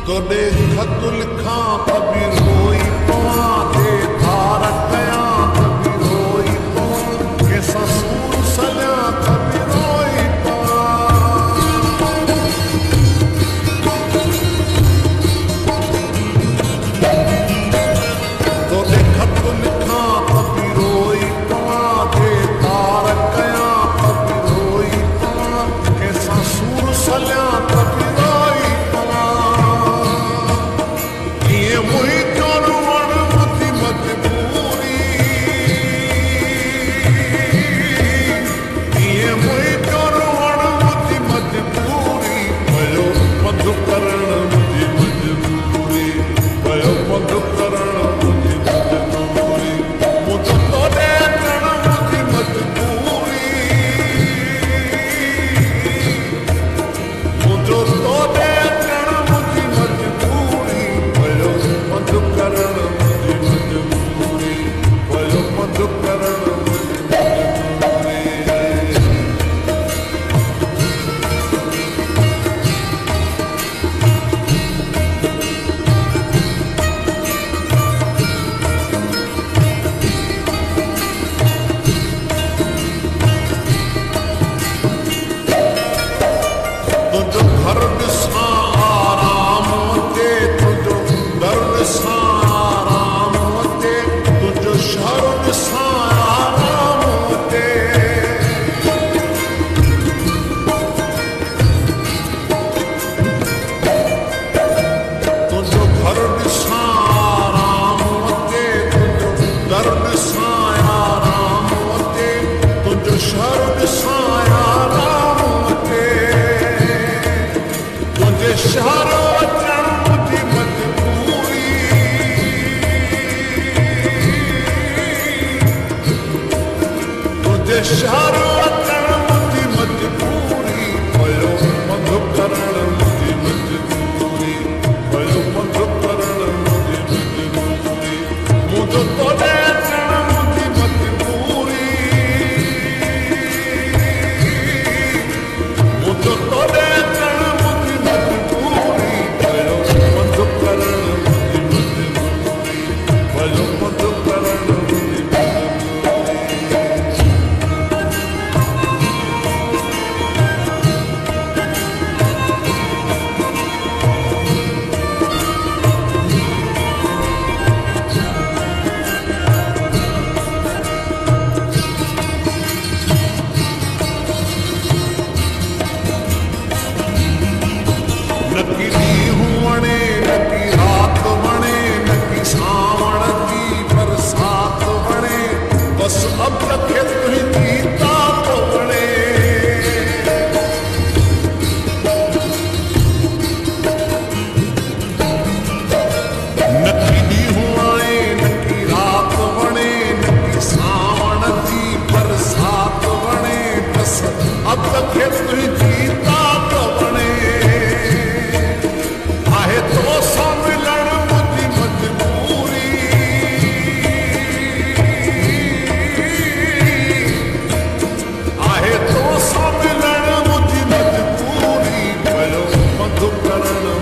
तोॾे ख़त लिखां त बि रोई पवां, ते धार कयां त बि रोई पवां, कंहिंसां सूर सॼां त बि रोई पवां। तोॾे ख़त लिखां त बि रोई पवां, ते धार कयां त बि रोई पवां, कंहिंसां सूर सॼां त बि रोई पवां। ईअं मुंहिंजो रुअण ॿुधी मजबूरी, ईअं मुंहिंजो रुअण ॿुधी मजबूरी, पियो पंधु करणु मुंहिंजी मजबूरी, पियो पंधु करणु मुंहिंजी मजबूरी, मुंहिंजो तोॾे अचणु मुंहिंजी मजबूरी, मुंहिंजो तोॾे अचणु मुंहिंजी मजबूरी, पियो पंधु करणु मुंहिंजी मजबूरी, पियो पंधु करणु मुंहिंजी मजबूरी। तुंहिंजो घर ॾिसां आराम अचे, तुंहिंजो दर ॾिसां आराम अचे, तुंहिंजो शहर ॾिसां आराम अचे, तुंहिंजो घर ॾिसां आराम अचे, तुंहिंजो दर ॾिसां आराम अचे, तुंहिंजो शहर ॾिसां आराम अचे, तुंहिंजे शहर अचणु मुंहिंजी मजबूरी, तुंहिंजे शहर अचणु मुंहिंजी मजबूरी, पियो पंधु करणु मुंहिंजी मजबूरी, पियो पंधु करणु मुंहिंजी मजबूरी, मुंहिंजो तोॾे अचणु मुंहिंजी मजबूरी, मुंहिंजो तोॾे अचणु मुंहिंजी मजबूरी, पियो पंधु करणु मुंहिंजी मजबूरी, पियो पंधु करणु मुंहिंजी मजबूरी। न की ॾींहुं वणे, न की राति वणे, न की सावण जी बरसात वणे, बसि अब्द खे तुंहिंजी तात वणे। न की ॾींहुं वणे, न की राति वणे, न की सावण जी बरसात वणे, बसि अब्द खे तुंहिंजी तात वणे। आहे तोसां मिलणु मुंहिंजी मजबूरी, आहे तोसां मिलणु मुंहिंजी मजबूरी, पियो पंधु करणु